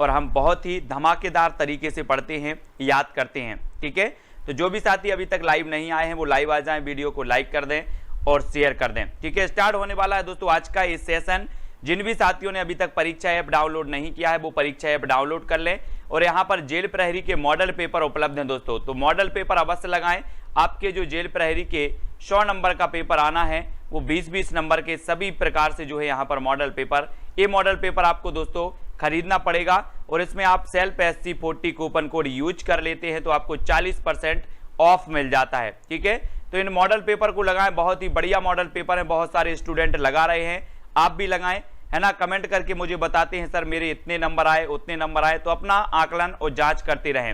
और हम बहुत ही धमाकेदार तरीके से पढ़ते हैं, याद करते हैं। ठीक है, तो जो भी साथी अभी तक लाइव नहीं आए हैं वो लाइव आ जाएं, वीडियो को लाइक कर दें और शेयर कर दें। ठीक है, स्टार्ट होने वाला है दोस्तों आज का ये सेशन। जिन भी साथियों ने अभी तक परीक्षा ऐप डाउनलोड नहीं किया है वो परीक्षा ऐप डाउनलोड कर लें। और यहाँ पर जेल प्रहरी के मॉडल पेपर उपलब्ध हैं दोस्तों, तो मॉडल पेपर अवश्य लगाएं। आपके जो जेल प्रहरी के 100 नंबर का पेपर आना है वो 20-20 नंबर के सभी प्रकार से जो है यहाँ पर मॉडल पेपर, ये मॉडल पेपर आपको दोस्तों खरीदना पड़ेगा। और इसमें आप self SC40 coupon code use कर लेते हैं तो आपको 40% ऑफ मिल जाता है। ठीक है, तो इन मॉडल पेपर को लगाएं, बहुत ही बढ़िया मॉडल पेपर है, बहुत सारे स्टूडेंट लगा रहे हैं, आप भी लगाएं, है ना। कमेंट करके मुझे बताते हैं सर मेरे इतने नंबर आए, उतने नंबर आए, तो अपना आकलन और जांच करते रहें।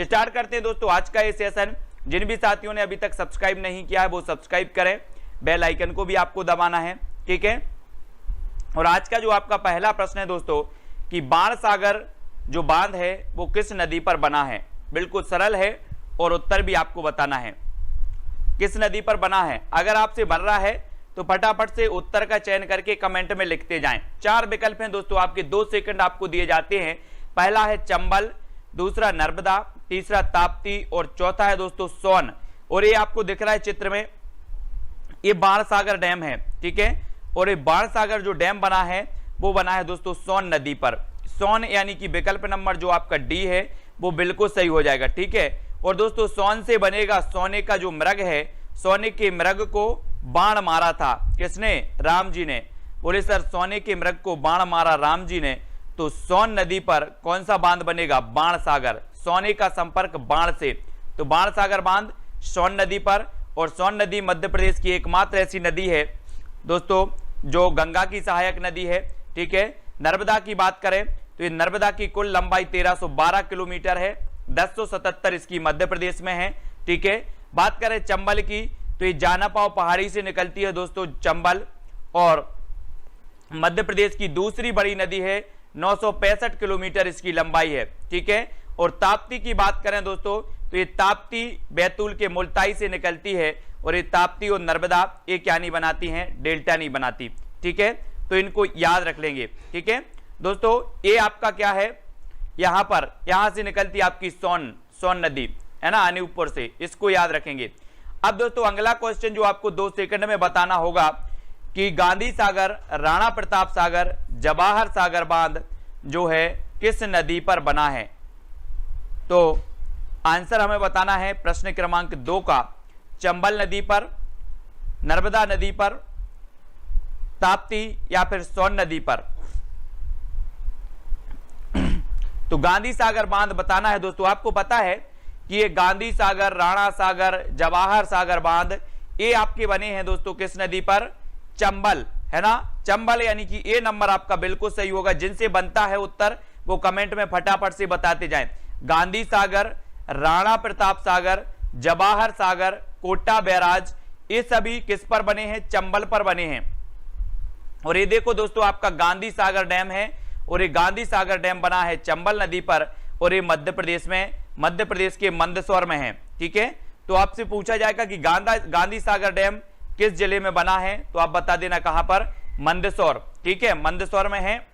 स्टार्ट करते हैं दोस्तों आज का ये सेशन। जिन भी साथियों ने अभी तक सब्सक्राइब नहीं किया है वो सब्सक्राइब करें, बेल आइकन को भी आपको दबाना है। ठीक है, और आज का जो आपका पहला प्रश्न है दोस्तों कि बाणसागर जो बांध है वो किस नदी पर बना है। बिल्कुल सरल है और उत्तर भी आपको बताना है किस नदी पर बना है। अगर आपसे बन रहा है तो फटाफट से उत्तर का चयन करके कमेंट में लिखते जाएं। 4 विकल्प हैं दोस्तों, आपके 2 सेकंड आपको दिए जाते हैं। पहला है चंबल, दूसरा नर्मदा, तीसरा ताप्ती और चौथा है दोस्तों सोन। और ये आपको दिख रहा है चित्र में, ये बाणसागर डैम है। ठीक है, और ये बाणसागर जो डैम बना है वो बना है दोस्तों सोन नदी पर। सोन यानी कि विकल्प नंबर जो आपका डी है वो बिल्कुल सही हो जाएगा। ठीक है, और दोस्तों सोन से बनेगा सोने का जो मृग है, सोने के मृग को बाण मारा था किसने? राम जी ने। बोले सर सोने के मृग को बाण मारा राम जी ने, तो सोन नदी पर कौन सा बांध बनेगा? बाणसागर। सोने का संपर्क बाण से, तो बाणसागर बांध सोन नदी पर। और सोन नदी मध्य प्रदेश की एकमात्र ऐसी नदी है दोस्तों जो गंगा की सहायक नदी है। ठीक है, नर्मदा की बात करें तो ये नर्मदा की कुल लंबाई 1312 किलोमीटर है, 1077 इसकी मध्य प्रदेश में है। ठीक है, बात करें चंबल की तो ये जानापाव पहाड़ी से निकलती है दोस्तों चंबल, और मध्य प्रदेश की दूसरी बड़ी नदी है, 965 किलोमीटर इसकी लंबाई है। ठीक है, और ताप्ती की बात करें दोस्तों तो ये ताप्ती बैतूल के मुल्ताई से निकलती है, और ये ताप्ती और नर्मदा ये क्या नहीं बनाती हैं? डेल्टा नहीं बनाती। ठीक है, तो इनको याद रख लेंगे। ठीक है दोस्तों, ये आपका क्या है, यहां पर यहां से निकलती आपकी सोन नदी है ना, आने ऊपर से, इसको याद रखेंगे। अब दोस्तों अगला क्वेश्चन जो आपको 2 सेकंड में बताना होगा कि गांधी सागर, राणा प्रताप सागर, जवाहर सागर बांध जो है किस नदी पर बना है। तो आंसर हमें बताना है प्रश्न क्रमांक 2 का, चंबल नदी पर, नर्मदा नदी पर, ताप्ती या फिर सोन नदी पर। तो गांधी सागर बांध बताना है दोस्तों। आपको पता है कि ये गांधी सागर, राणा सागर, जवाहर सागर बांध ये आपके बने हैं दोस्तों किस नदी पर? चंबल, है ना, चंबल, यानी कि ये नंबर आपका बिल्कुल सही होगा। जिनसे बनता है उत्तर वो कमेंट में फटाफट से बताते जाएं। गांधी सागर, राणा प्रताप सागर, जवाहर सागर, कोटा बैराज ये सभी किस पर बने हैं? चंबल पर बने हैं। और ये देखो दोस्तों आपका गांधी सागर डैम है, और ये गांधी सागर डैम बना है चंबल नदी पर, और ये मध्य प्रदेश में, मध्य प्रदेश के मंदसौर में है। ठीक है, तो आपसे पूछा जाएगा कि गांधी सागर डैम किस जिले में बना है, तो आप बता देना कहां पर? मंदसौर। ठीक है, मंदसौर में है,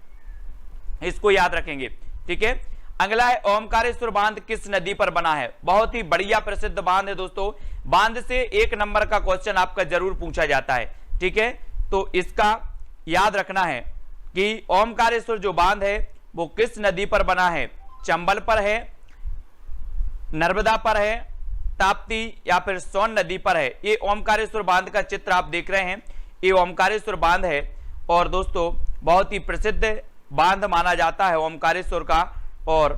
इसको याद रखेंगे। ठीक है, अगला है ओमकारेश्वर बांध किस नदी पर बना है। बहुत ही बढ़िया प्रसिद्ध बांध है दोस्तों, बांध से 1 नंबर का क्वेश्चन आपका जरूर पूछा जाता है। ठीक है, तो इसका याद रखना है कि ओमकारेश्वर जो बांध है वो किस नदी पर बना है? चंबल पर है, नर्मदा पर है, ताप्ती या फिर सोन नदी पर है। ये ओमकारेश्वर बांध का चित्र आप देख रहे हैं, ये ओमकारेश्वर बांध है, और दोस्तों बहुत ही प्रसिद्ध बांध माना जाता है ओमकारेश्वर का। और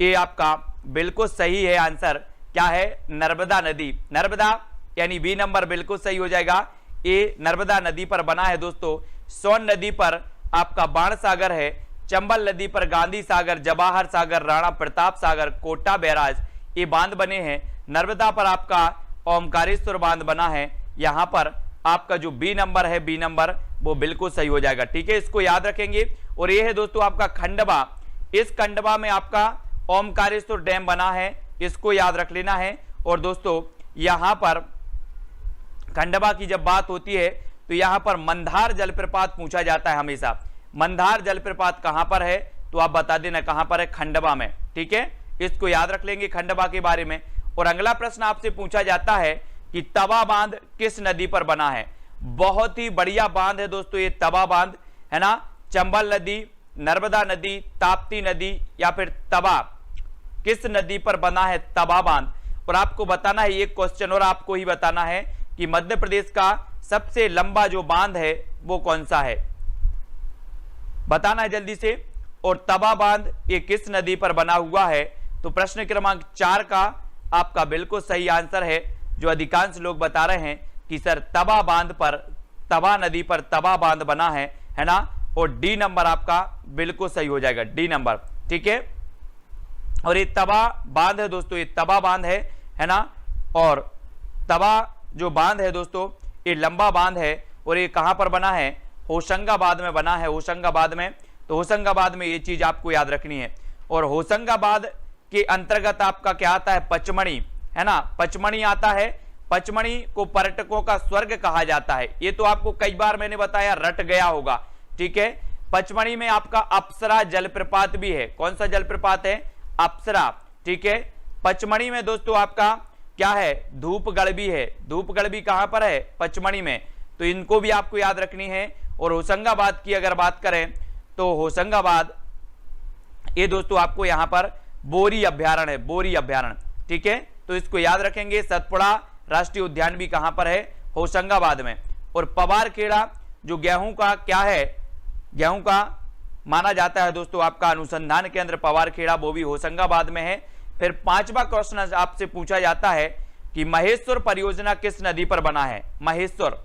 ये आपका बिल्कुल सही है आंसर, क्या है? नर्मदा नदी। नर्मदा यानी बी नंबर बिल्कुल सही हो जाएगा। ये नर्मदा नदी पर बना है दोस्तों। सोन नदी पर आपका बाणसागर है, चंबल नदी पर गांधी सागर, जवाहर सागर, राणा प्रताप सागर, कोटा बैराज ये बांध बने हैं। नर्मदा पर आपका ओमकारेश्वर बांध बना है। यहां पर आपका जो बी नंबर है, बी नंबर वो बिल्कुल सही हो जाएगा। ठीक है, इसको याद रखेंगे। और ये है दोस्तों आपका खंडवा, इस खंडवा में आपका ओमकारेश्वर डैम बना है, इसको याद रख लेना है। और दोस्तों यहां पर खंडवा की जब बात होती है तो यहां पर मंदार जलप्रपात पूछा जाता है हमेशा। मंदार जलप्रपात कहां पर है? तो तो आप बता देना कहां पर है, खंडवा में। ठीक है, इसको याद रख लेंगे खंडवा के बारे में। और अगला प्रश्न आपसे पूछा जाता है कि तवा बांध किस नदी पर बना है। बहुत ही बढ़िया बांध है दोस्तों ये तवा बांध, है ना। चंबल नदी, नर्मदा नदी, ताप्ती नदी या फिर तवा, किस नदी पर बना है तवा बांध। और आपको बताना है एक क्वेश्चन और आपको ही बताना है कि मध्य प्रदेश का सबसे लंबा जो बांध है वो कौन सा है, बताना है जल्दी से। और तवा बांध ये किस नदी पर बना हुआ है। तो प्रश्न क्रमांक 4 का आपका बिल्कुल सही आंसर है, जो अधिकांश लोग बता रहे हैं कि सर तवा बांध पर, तवा नदी पर तवा बांध बना है ना। और डी नंबर आपका बिल्कुल सही हो जाएगा, डी नंबर। ठीक है, और ये तवा बांध है दोस्तों, ये तवा बांध है ना। और तवा जो बांध है दोस्तों ये लंबा बांध है और ये कहां पर बना है, होशंगाबाद में बना है, होशंगाबाद में। तो होशंगाबाद में ये चीज आपको याद रखनी है। और होशंगाबाद के अंतर्गत आपका क्या आता है, पचमणी, है ना, पचमणी आता है। पचमणी को पर्यटकों का स्वर्ग कहा जाता है। ये तो आपको कई बार मैंने बताया, रट गया होगा। ठीक है, पचमणी में आपका अप्सरा जलप्रपात भी है। कौन सा जलप्रपात है, अप्सरा। ठीक है, पचमणी में दोस्तों आपका क्या है, धूपगढ़ भी है। धूपगढ़ भी कहां पर है, पचमणी में। तो इनको भी आपको याद रखनी है। और होशंगाबाद की अगर बात करें तो होशंगाबाद ये दोस्तों आपको यहां पर बोरी अभ्यारण्य है, बोरी अभ्यारण्य। ठीक है, तो इसको याद रखेंगे। सतपुड़ा राष्ट्रीय उद्यान भी कहां पर है, होशंगाबाद में। और पवारखेड़ा जो गेहूं का क्या है, गेहूं का माना जाता है दोस्तों आपका अनुसंधान केंद्र पवारखेड़ा, वो भी होशंगाबाद में है। फिर 5वां क्वेश्चन आपसे पूछा जाता है कि महेश्वर परियोजना किस नदी पर बना है। महेश्वर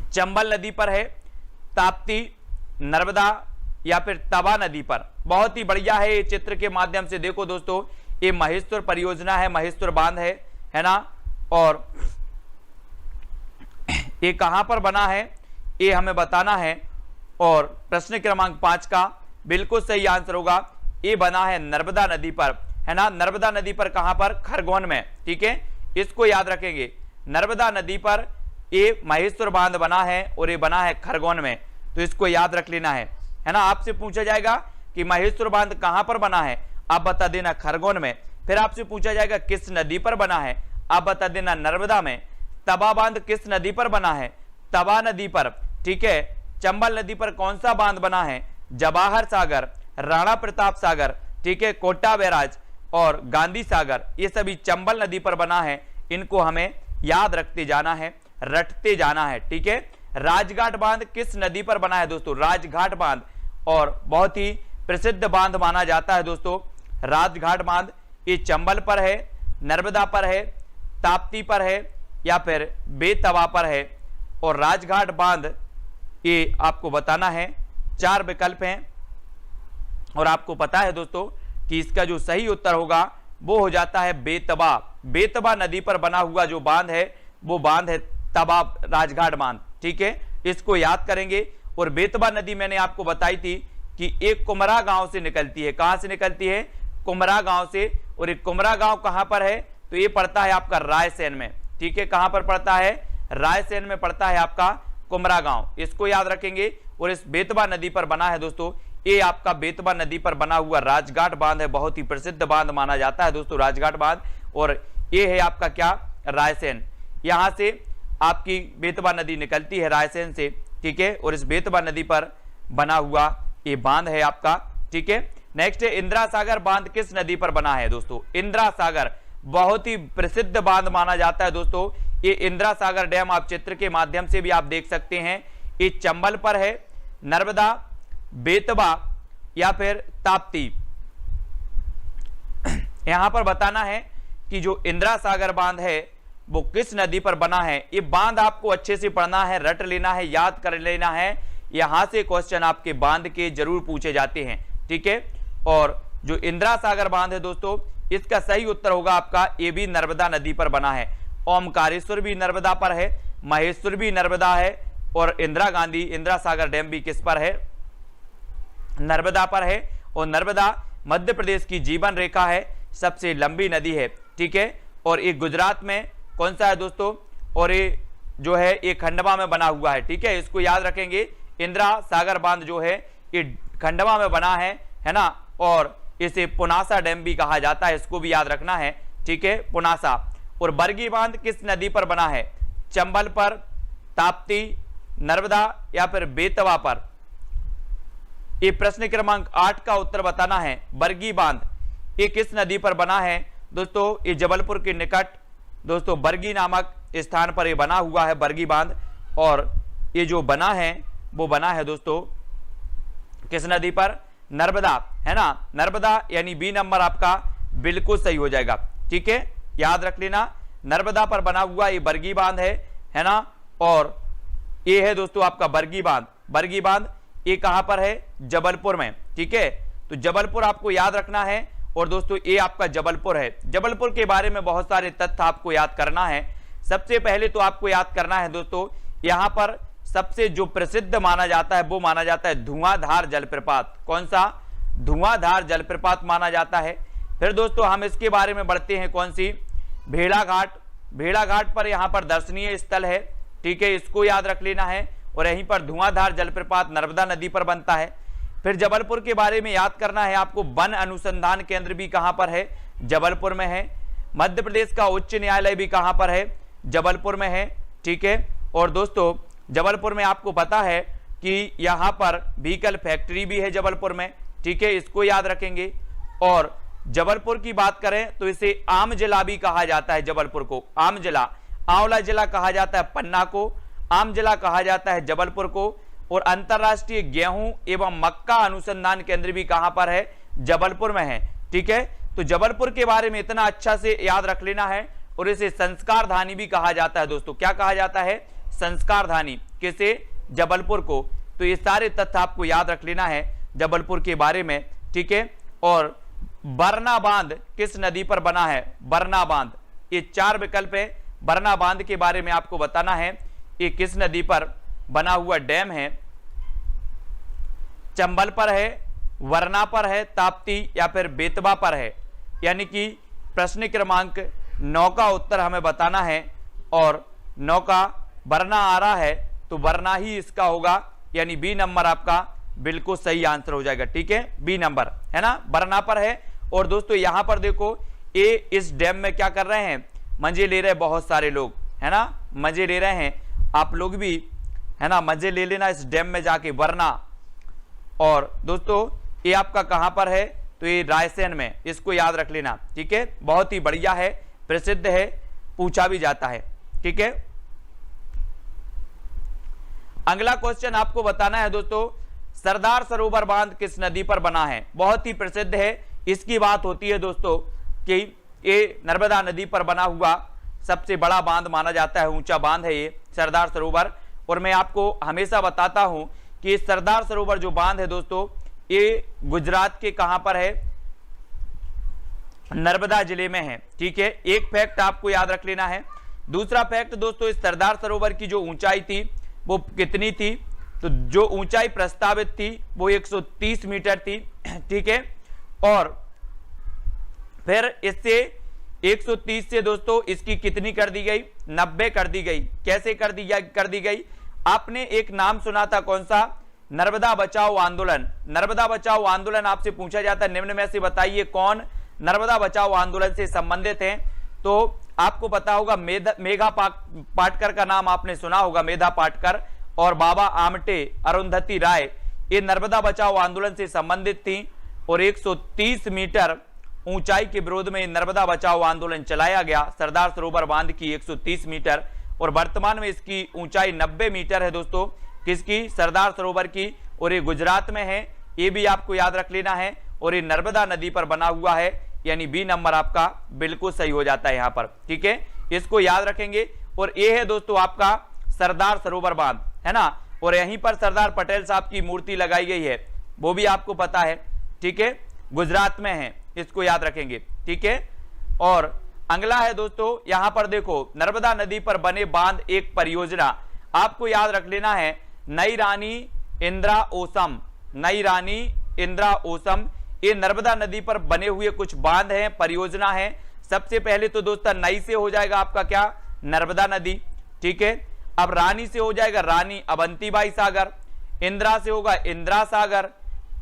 चंबल नदी पर है, ताप्ती, नर्मदा या फिर तवा नदी पर। बहुत ही बढ़िया है, ये चित्र के माध्यम से देखो दोस्तों, ये महेश्वर परियोजना है, महेश्वर बांध है ना। और ये कहां पर बना है ये हमें बताना है। और प्रश्न क्रमांक 5 का बिल्कुल सही आंसर होगा, ये बना है नर्मदा नदी पर, है ना। नर्मदा नदी पर कहां पर, खरगोन में। ठीक है, इसको याद रखेंगे, नर्मदा नदी पर ये महेश्वर बांध बना है और ये बना है खरगोन में। तो इसको याद रख लेना है ना। आपसे पूछा जाएगा कि महेश्वर बांध कहां पर बना है, आप बता देना खरगोन में। फिर आपसे पूछा जाएगा किस नदी पर बना है, आप बता देना नर्मदा में। तवा बांध किस नदी पर बना है, तवा नदी पर। ठीक है, चंबल नदी पर कौन सा बांध बना है, जवाहर सागर, राणा प्रताप सागर, ठीक है, कोटा बैराज और गांधी सागर, ये सभी चंबल नदी पर बना है। इनको हमें याद रखते जाना है, रटते जाना है। ठीक है, राजघाट बांध किस नदी पर बना है दोस्तों, राजघाट बांध। और बहुत ही प्रसिद्ध बांध माना जाता है दोस्तों राजघाट बांध। ये चंबल पर है, नर्मदा पर है, ताप्ती पर है या फिर बेतवा पर है। और राजघाट बांध ये आपको बताना है, 4 विकल्प हैं। और आपको पता है दोस्तों कि इसका जो सही उत्तर होगा वो हो जाता है बेतवा। बेतवा नदी पर बना हुआ जो बांध है वो बांध है तवा राजघाट बांध। ठीक है, इसको याद करेंगे। और बेतवा नदी मैंने आपको बताई थी कि एक कुमरा गांव से निकलती है। कहां से निकलती है, कुमरा गांव से। और एक कुमरा गांव कहां पर है, तो ये पड़ता है आपका रायसेन में। ठीक है, कहां पर पड़ता है, रायसेन में पड़ता है आपका कुमरा गांव, इसको याद रखेंगे। और इस बेतवा नदी पर बना है दोस्तों, ये आपका बेतवा नदी पर बना हुआ राजघाट बांध है। बहुत ही प्रसिद्ध बांध माना जाता है दोस्तों राजघाट बांध। और ये है आपका क्या, रायसेन। यहां से आपकी बेतवा नदी निकलती है रायसेन से। ठीक है, और इस बेतवा नदी पर बना हुआ ये बांध है आपका। ठीक है, नेक्स्ट है इंदिरा सागर बांध किस नदी पर बना है दोस्तों, इंदिरा सागर बहुत ही प्रसिद्ध बांध माना जाता है दोस्तों। ये इंदिरा सागर डैम आप चित्र के माध्यम से भी आप देख सकते हैं। ये चंबल पर है, नर्मदा, बेतवा या फिर ताप्ती। यहां पर बताना है कि जो इंदिरा सागर बांध है वो किस नदी पर बना है। ये बांध आपको अच्छे से पढ़ना है, रट लेना है, याद कर लेना है। यहां से क्वेश्चन आपके बांध के जरूर पूछे जाते हैं। ठीक है, और जो इंदिरा सागर बांध है दोस्तों, इसका सही उत्तर होगा आपका ये भी नर्मदा नदी पर बना है। ओमकारेश्वर भी नर्मदा पर है, महेश्वर भी नर्मदा है और इंदिरा गांधी इंदिरा सागर डैम भी किस पर है, नर्मदा पर है। और नर्मदा मध्य प्रदेश की जीवन रेखा है, सबसे लंबी नदी है। ठीक है, और ये गुजरात में कौन सा है दोस्तों, और ये जो है ये खंडवा में बना हुआ है। ठीक है, इसको याद रखेंगे। इंदिरा सागर बांध जो है ये खंडवा में बना है ना, और इसे पुनासा डैम भी कहा जाता है, इसको भी याद रखना है, ठीक है, पुनासा। और बरगी बांध किस नदी पर बना है? चंबल पर, ताप्ती, नर्मदा या फिर बेतवा पर? ये प्रश्न क्रमांक 8 का उत्तर बताना है। बरगी बांध ये किस नदी पर बना है दोस्तों? ये जबलपुर के निकट दोस्तों बरगी नामक स्थान पर ये बना हुआ है बरगी बांध। और ये जो बना है वो बना है दोस्तों किस नदी पर? नर्मदा, है ना, नर्मदा, यानी बी नंबर आपका बिल्कुल सही हो जाएगा, ठीक है, याद रख लेना। नर्मदा पर बना हुआ ये बरगी बांध है ना, और ये है दोस्तों आपका बरगी बांध। बरगी बांध ये कहां पर है? जबलपुर में, ठीक है। तो जबलपुर आपको याद रखना है। और दोस्तों ये आपका जबलपुर है। जबलपुर के बारे में बहुत सारे तथ्य आपको याद करना है। सबसे पहले तो आपको याद करना है दोस्तों, यहां पर सबसे जो प्रसिद्ध माना जाता है वो माना जाता है धुआंधार जलप्रपात। कौन सा? धुआंधार जलप्रपात माना जाता है। फिर दोस्तों हम इसके बारे में बढ़ते हैं, कौन सी? भेड़ाघाट। भेड़ाघाट पर यहां पर दर्शनीय स्थल है, ठीक है, इसको याद रख लेना है। और यहीं पर धुआंधार जलप्रपात नर्मदा नदी पर बनता है। फिर जबलपुर के बारे में याद करना है आपको, वन अनुसंधान केंद्र भी कहां पर है? जबलपुर में है। मध्य प्रदेश का उच्च न्यायालय भी कहां पर है? जबलपुर में है, ठीक है। और दोस्तों जबलपुर में आपको पता है कि यहां पर व्हीकल फैक्ट्री भी है जबलपुर में, ठीक है, इसको याद रखेंगे। और जबलपुर की बात करें तो इसे आम जिला भी कहा जाता है। जबलपुर को आम जिला, आंवला जिला कहा जाता है पन्ना को, आम जिला कहा जाता है जबलपुर को। और अंतरराष्ट्रीय गेहूं एवं मक्का अनुसंधान केंद्र भी कहां पर है? जबलपुर में है, ठीक है। तो जबलपुर के बारे में इतना अच्छा से याद रख लेना है। और इसे संस्कार धानी भी कहा जाता है दोस्तों। क्या कहा जाता है? संस्कार धानी। किसे? जबलपुर को। तो ये सारे तथ्य आपको याद रख लेना है जबलपुर के बारे में, ठीक है। और बरना बांध किस नदी पर बना है? बरना बांध, ये 4 विकल्प है। बरना बांध के बारे में आपको बताना है, ये किस नदी पर बना हुआ डैम है? चंबल पर है, वरना पर है, ताप्ती या फिर बेतवा पर है? यानी कि प्रश्न क्रमांक 9 का उत्तर हमें बताना है। और 9 का बरना आ रहा है तो बरना ही इसका होगा, यानी बी नंबर आपका बिल्कुल सही आंसर हो जाएगा, ठीक है, बी नंबर, है ना, बरना पर है। और दोस्तों यहां पर देखो, ये इस डैम में क्या कर रहे हैं? मजे ले रहे हैं बहुत सारे लोग, है ना, मजे ले रहे हैं। आप लोग भी, है ना, मजे ले लेना इस डैम में जाके, वरना। और दोस्तों ये आपका कहां पर है? तो ये रायसेन में, इसको याद रख लेना, ठीक है, बहुत ही बढ़िया है, प्रसिद्ध है, पूछा भी जाता है, ठीक है। अगला क्वेश्चन आपको बताना है दोस्तों, सरदार सरोवर बांध किस नदी पर बना है? बहुत ही प्रसिद्ध है। इसकी बात होती है दोस्तों कि ये नर्मदा नदी पर बना हुआ सबसे बड़ा बांध माना जाता है, ऊंचा बांध है ये सरदार सरोवर। और मैं आपको हमेशा बताता हूं कि सरदार सरोवर जो बांध है दोस्तों, ये गुजरात के कहां पर है? नर्मदा जिले में है, ठीक है। एक फैक्ट आपको याद रख लेना है। दूसरा फैक्ट दोस्तों, इस सरदार सरोवर की जो ऊंचाई थी वो कितनी थी? तो जो ऊंचाई प्रस्तावित थी वो 130 मीटर थी, ठीक है। और फिर इससे 130 से दोस्तों इसकी कितनी कर दी गई? 90 कर दी गई। कैसे कर दी गई? आपने एक नाम सुना था, कौन सा? नर्मदा बचाओ आंदोलन। नर्मदा बचाओ आंदोलन आपसे पूछा जाता है, निम्न में से बताइए कौन नर्मदा बचाओ आंदोलन से संबंधित हैं? तो आपको पता होगा मेधा पाटकर का नाम आपने सुना होगा, मेधा पाटकर। और बाबा आमटे, अरुंधति राय, ये नर्मदा बचाओ आंदोलन से संबंधित थी। और 130 मीटर ऊंचाई के विरोध में नर्मदा बचाओ आंदोलन चलाया गया, सरदार सरोवर बांध की 130 मीटर। और वर्तमान में इसकी ऊंचाई 90 मीटर है दोस्तों, किसकी? सरदार सरोवर की। और ये गुजरात में है, ये भी आपको याद रख लेना है। और ये नर्मदा नदी पर बना हुआ है, यानी बी नंबर आपका बिल्कुल सही हो जाता है यहां पर, ठीक है, इसको याद रखेंगे। और ये है दोस्तों आपका सरदार सरोवर बांध, है ना। और यहीं पर सरदार पटेल साहब की मूर्ति लगाई गई है, वो भी आपको पता है, ठीक है, गुजरात में है, इसको याद रखेंगे, ठीक है। और अगला है दोस्तों, यहां पर देखो, नर्मदा नदी पर बने बांध एक परियोजना, आपको याद रख लेना है, नई रानी इंदिरा ओसम। नई रानी इंदिरा ओसम, ये नर्मदा नदी पर बने हुए कुछ बांध हैं, परियोजना है। सबसे पहले तो दोस्तों नई से हो जाएगा आपका क्या? नर्मदा नदी, ठीक है। अब रानी से हो जाएगा रानी अवंतीबाई सागर, इंदिरा से होगा इंदिरा सागर,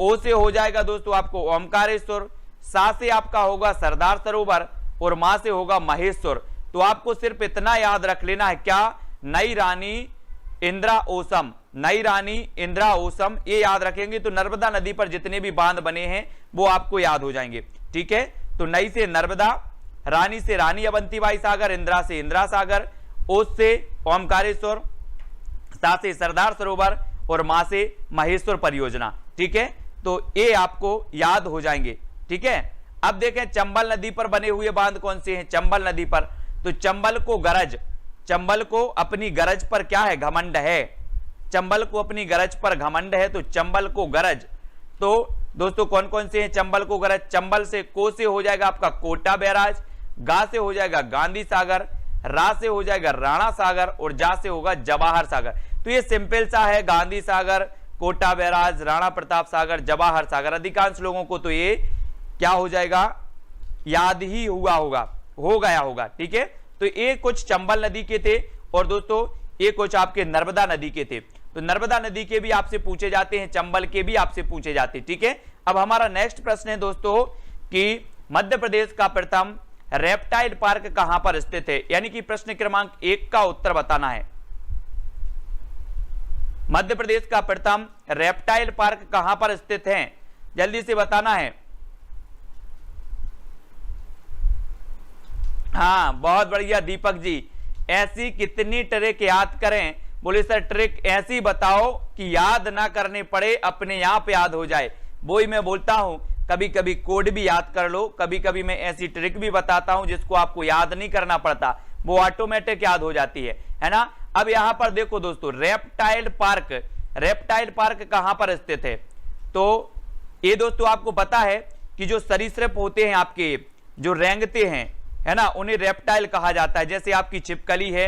ओ से हो जाएगा दोस्तों आपको ओमकारेश्वर, सा से आपका होगा सरदार सरोवर और मा से होगा महेश्वर। तो आपको सिर्फ इतना याद रख लेना है, क्या, नई रानी इंदिरा ओसम, नई रानी इंदिरा ओसम, ये याद रखेंगे तो नर्मदा नदी पर जितने भी बांध बने हैं वो आपको याद हो जाएंगे। ठीक है, तो नई से नर्मदा, रानी से रानी अवंतीबाई सागर, इंदिरा से इंदिरा सागर, ओस से ओमकारेश्वर, सा से सरदार सरोवर और मा से महेश्वर परियोजना। ठीक है, तो ये आपको याद हो जाएंगे। ठीक है, अब देखें चंबल नदी पर बने हुए बांध कौन से हैं। चंबल नदी पर तो चंबल को गरज, चंबल को अपनी गरज पर क्या है, घमंड है। चंबल को अपनी गरज पर घमंड है, तो चंबल को गरज। तो दोस्तों कौन कौन से हैं चंबल को गरज। चंबल से को से हो जाएगा आपका कोटा बैराज, गा से हो जाएगा गांधी सागर, रा से हो जाएगा राणा सागर और जा से होगा जवाहर सागर। तो ये सिंपल सा है, गांधी सागर, कोटा बैराज, राणा प्रताप सागर, जवाहर सागर। अधिकांश लोगों को तो ये क्या हो जाएगा, याद ही हुआ होगा, हो गया होगा। ठीक है, तो ये कुछ चंबल नदी के थे और दोस्तों ये कुछ आपके नर्मदा नदी के थे। तो नर्मदा नदी के भी आपसे पूछे जाते हैं, चंबल के भी आपसे पूछे जाते हैं। ठीक है, अब हमारा नेक्स्ट प्रश्न है दोस्तों कि मध्य प्रदेश का प्रथम रेप्टाइल पार्क कहां पर स्थित है, यानी कि प्रश्न क्रमांक 1 का उत्तर बताना है। मध्य प्रदेश का प्रथम रेप्टाइल पार्क कहां पर स्थित है, जल्दी से बताना है। हाँ, बहुत बढ़िया दीपक जी, ऐसी कितनी ट्रिक याद करें। बोले सर ट्रिक ऐसी बताओ कि याद ना करने पड़े, अपने आप याद हो जाए। वो ही मैं बोलता हूं, कभी कभी कोड भी याद कर लो, कभी कभी मैं ऐसी ट्रिक भी बताता हूं जिसको आपको याद नहीं करना पड़ता, वो ऑटोमेटिक याद हो जाती है ना। अब यहां पर देखो दोस्तों, रेप्टाइल पार्क, रेप्टाइल पार्क कहां पर स्थित है। तो ये दोस्तों आपको पता है कि जो सरीसृप होते हैं आपके, जो रेंगते हैं, है ना, उन्हें रेप्टाइल कहा जाता है। जैसे आपकी छिपकली है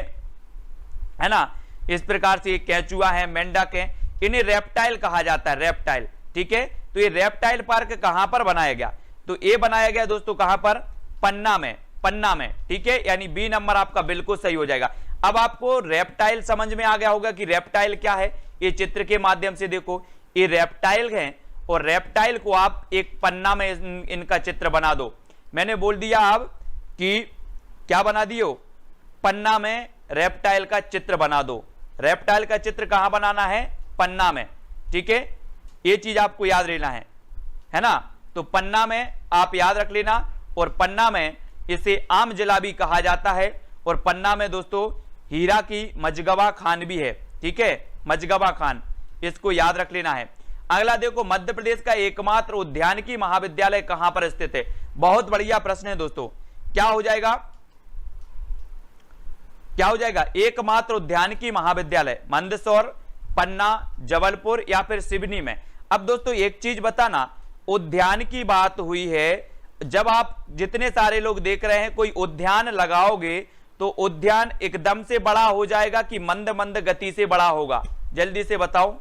ना, इस प्रकार से केंचुआ है, मेंढक है, इन्हें रेप्टाइल कहा जाता है, रेप्टाइल। ठीक है, तो ये रेप्टाइल पार्क कहां पर बनाया गया, तो ये बनाया गया दोस्तों कहां पर, पन्ना में, पन्ना में। ठीक है, यानी बी नंबर आपका बिल्कुल सही हो जाएगा। अब आपको रेप्टाइल समझ में आ गया होगा कि रेप्टाइल क्या है। ये चित्र के माध्यम से देखो, ये रेप्टाइल है और रेप्टाइल को आप एक पन्ना में इनका चित्र बना दो। मैंने बोल दिया अब कि क्या बना दियो, पन्ना में रेप्टाइल का चित्र बना दो। रेप्टाइल का चित्र कहां बनाना है, पन्ना में। ठीक है, ये चीज आपको याद रहना है ना। तो पन्ना में आप याद रख लेना, और पन्ना में इसे आम जलाबी कहा जाता है, और पन्ना में दोस्तों हीरा की मजगवा खान भी है। ठीक है, मजगवा खान, इसको याद रख लेना है। अगला देखो, मध्य प्रदेश का एकमात्र उद्यानिकी महाविद्यालय कहां पर स्थित है। बहुत बढ़िया प्रश्न है दोस्तों, क्या हो जाएगा, क्या हो जाएगा, एकमात्र उद्यानिकी महाविद्यालय मंदसौर, पन्ना, जबलपुर या फिर सिवनी में। अब दोस्तों एक चीज बताना, उद्यान की बात हुई है, जब आप जितने सारे लोग देख रहे हैं, कोई उद्यान लगाओगे तो उद्यान एकदम से बड़ा हो जाएगा कि मंद मंद गति से बड़ा होगा, जल्दी से बताओ।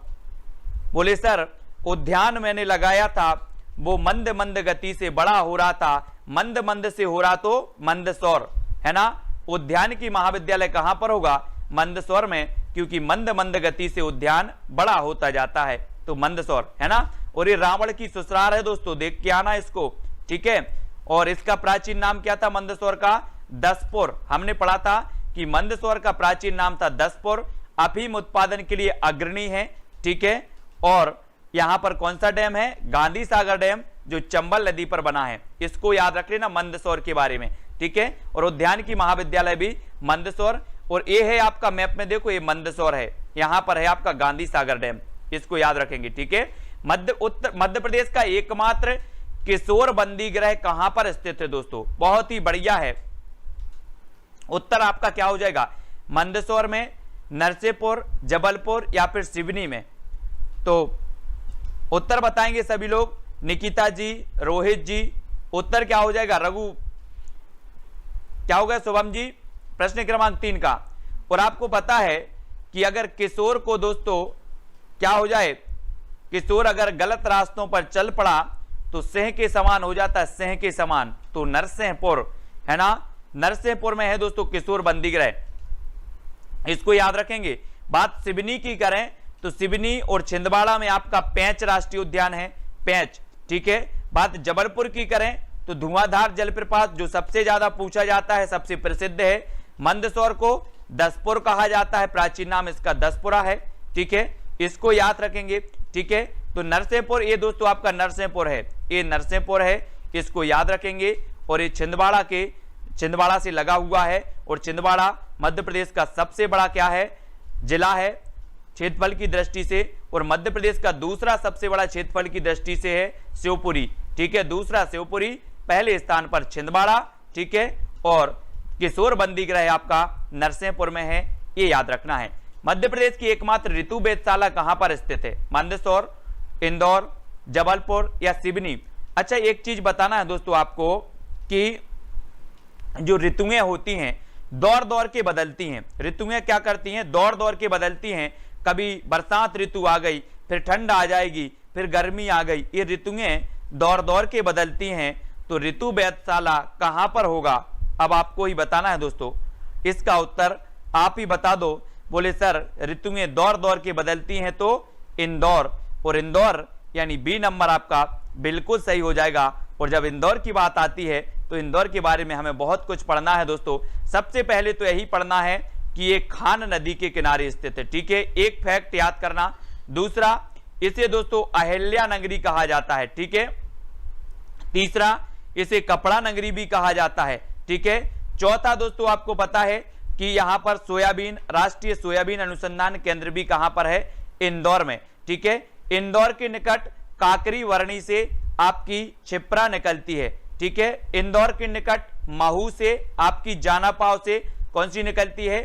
बोले सर उद्यान मैंने लगाया था, वो मंद मंद गति से बड़ा हो रहा था, मंद मंद से हो रहा तो मंदसौर, है ना। उद्यान की महाविद्यालय कहां पर होगा, मंदसौर में, क्योंकि मंद मंद गति से उद्यान बड़ा होता जाता है, तो मंदसौर, है ना। और ये रावण की ससुराल है दोस्तों, देख के आना इसको। ठीक है, और इसका प्राचीन नाम क्या था मंदसौर का, दसपुर। हमने पढ़ा था कि मंदसौर का प्राचीन नाम था दसपुर। अफीम उत्पादन के लिए अग्रणी है। ठीक है, और यहां पर कौन सा डैम है, गांधी सागर डैम, जो चंबल नदी पर बना है। इसको याद रख लेना मंदसौर के बारे में। ठीक है, और उद्यान की महाविद्यालय भी मंदसौर, और ये है आपका मैप में देखो, ये मंदसौर है, यहां पर है आपका गांधी सागर डैम, इसको याद रखेंगे। ठीक है, मध्य प्रदेश का एकमात्र किशोर बंदी गृह कहां पर स्थित है दोस्तों, बहुत ही बढ़िया है। उत्तर आपका क्या हो जाएगा, मंदसौर में, नरसिंहपुर, जबलपुर या फिर सिवनी में। तो उत्तर बताएंगे सभी लोग, निकिता जी, रोहित जी, उत्तर क्या हो जाएगा, रघु क्या होगा, शुभम जी, प्रश्न क्रमांक 3 का। और आपको पता है कि अगर किशोर को दोस्तों क्या हो जाए, किशोर अगर गलत रास्तों पर चल पड़ा तो सिंह के समान हो जाता है, सिंह के समान। तो नरसिंहपुर, है ना, नरसिंहपुर में है दोस्तों किशोर बंदी गृह, इसको याद रखेंगे। बात सिवनी की करें तो सिवनी और छिंदवाड़ा में आपका पेंच राष्ट्रीय उद्यान है। पेंच, ठीक है। बात जबलपुर की करें तो धुआंधार जलप्रपात जो सबसे ज्यादा पूछा जाता है, सबसे प्रसिद्ध है। मंदसौर को दसपुर कहा जाता है, प्राचीन नाम इसका दसपुरा है, ठीक है, इसको याद रखेंगे, ठीक है। तो नरसिंहपुर, ये दोस्तों आपका नरसिंहपुर है, ये नरसिंहपुर है, इसको याद रखेंगे। और ये छिंदवाड़ा से लगा हुआ है, और छिंदवाड़ा मध्य प्रदेश का सबसे बड़ा क्या है, जिला है क्षेत्रफल की दृष्टि से। और मध्य प्रदेश का दूसरा सबसे बड़ा क्षेत्रफल की दृष्टि से है शिवपुरी, ठीक है, दूसरा शिवपुरी, पहले स्थान पर छिंदवाड़ा, ठीक है। और किशोर बंदी गृह आपका नरसिंहपुर में है, ये याद रखना है। मध्य प्रदेश की एकमात्र ऋतु वेधशाला कहां पर स्थित है, मंदसौर, इंदौर, जबलपुर या सिवनी। अच्छा, एक चीज बताना है दोस्तों आपको कि जो ऋतुएं होती हैं दौड़ दौड़ के बदलती हैं। ऋतुएं क्या करती हैं, दौड़ दौड़ के बदलती हैं। कभी बरसात ऋतु आ गई, फिर ठंड आ जाएगी, फिर गर्मी आ गई, ये ऋतुएं दौड़ दौड़ के बदलती हैं। तो ऋतु वेधशाला कहां पर होगा, अब आपको ही बताना है दोस्तों, इसका उत्तर आप ही बता दो। बोले सर ऋतुएं दौड़ दौड़ के बदलती हैं तो इंदौर, और इंदौर यानी बी नंबर आपका बिल्कुल सही हो जाएगा। और जब इंदौर की बात आती है तो इंदौर के बारे में हमें बहुत कुछ पढ़ना है दोस्तों। सबसे पहले तो यही पढ़ना है कि ये खान नदी के किनारे स्थित है, ठीक है, एक फैक्ट याद करना। दूसरा, इसे दोस्तों अहिल्या नगरी कहा जाता है, ठीक है। तीसरा, इसे कपड़ा नगरी भी कहा जाता है, ठीक है। चौथा दोस्तों, आपको पता है कि यहां पर सोयाबीन, राष्ट्रीय सोयाबीन अनुसंधान केंद्र भी कहां पर है, इंदौर में, ठीक है। इंदौर के निकट काकरी वर्णी से आपकी क्षिप्रा निकलती है, ठीक है। इंदौर के निकट महू से आपकी जानापाव से कौन सी निकलती है,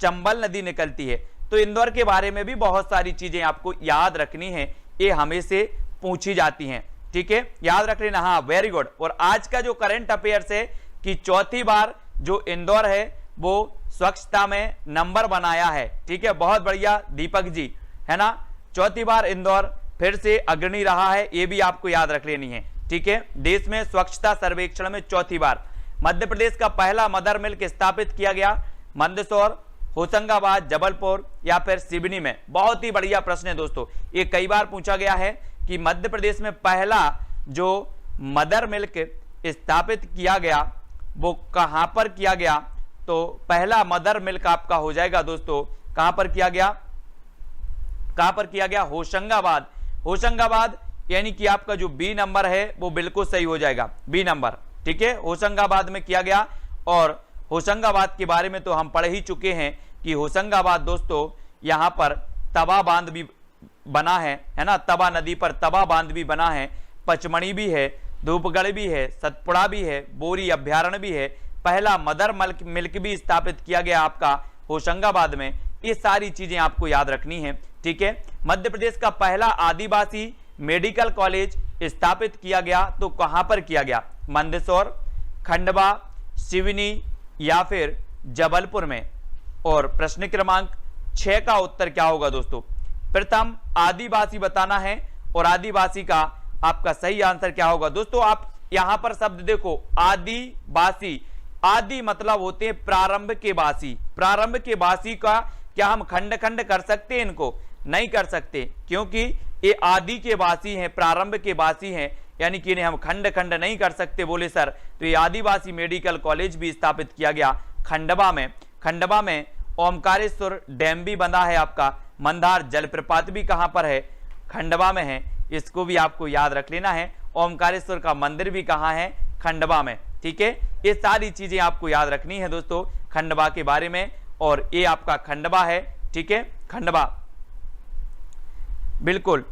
चंबल नदी निकलती है। तो इंदौर के बारे में भी बहुत सारी चीजें आपको याद रखनी है, ये हमें से पूछी जाती हैं, ठीक है, याद रख लेना। हाँ, वेरी गुड। और आज का जो करंट अफेयर्स है कि चौथी बार जो इंदौर है वो स्वच्छता में नंबर बनाया है, ठीक है, बहुत बढ़िया दीपक जी, है ना। चौथी बार इंदौर फिर से अग्रणी रहा है, ये भी आपको याद रख लेनी है, ठीक है। देश में स्वच्छता सर्वेक्षण में चौथी बार। मध्य प्रदेश का पहला मदर मिल्क स्थापित किया गया मंदसौर, होशंगाबाद, जबलपुर या फिर सिवनी में। बहुत ही बढ़िया प्रश्न है दोस्तों, ये कई बार पूछा गया है कि मध्य प्रदेश में पहला जो मदर मिल्क स्थापित किया गया वो कहां पर किया गया। तो पहला मदर मिल्क आपका हो जाएगा दोस्तों, कहां पर किया गया, कहां पर किया गया, होशंगाबाद। होशंगाबाद यानी कि आपका जो बी नंबर है वो बिल्कुल सही हो जाएगा, बी नंबर, ठीक है, होशंगाबाद में किया गया। और होशंगाबाद के बारे में तो हम पढ़ ही चुके हैं कि होशंगाबाद दोस्तों यहां पर तवा बांध भी बना है ना, तवा नदी पर तवा बांध भी बना है, पचमणी भी है, धूपगढ़ भी है, सतपुड़ा भी है, बोरी अभ्यारण्य भी है, पहला मदर मिल्क भी स्थापित किया गया आपका होशंगाबाद में। ये सारी चीजें आपको याद रखनी है, ठीक है। मध्य प्रदेश का पहला आदिवासी मेडिकल कॉलेज स्थापित किया गया तो कहां पर किया गया, मंदसौर, खंडवा, सिवनी या फिर जबलपुर में। और प्रश्न क्रमांक 6 का उत्तर क्या होगा दोस्तों, प्रथम आदिवासी बताना है और आदिवासी का आपका सही आंसर क्या होगा दोस्तों। आप यहां पर शब्द देखो, आदिवासी, आदि मतलब होते हैं प्रारंभ के वासी। प्रारंभ के वासी का क्या हम खंड खंड कर सकते हैं, इनको नहीं कर सकते, क्योंकि ये आदि के वासी हैं, प्रारंभ के वासी हैं, यानी कि इन्हें हम खंड खंड नहीं कर सकते। बोले सर तो ये आदिवासी मेडिकल कॉलेज भी स्थापित किया गया खंडवा में। खंडवा में ओमकारेश्वर डैम भी बना है आपका, मंदार जलप्रपात भी कहां पर है, खंडवा में है, इसको भी आपको याद रख लेना है। ओमकारेश्वर का मंदिर भी कहां है, खंडवा में, ठीक है। ये सारी चीजें आपको याद रखनी है दोस्तों खंडवा के बारे में। और ये आपका खंडवा है, ठीक है, खंडवा बिल्कुल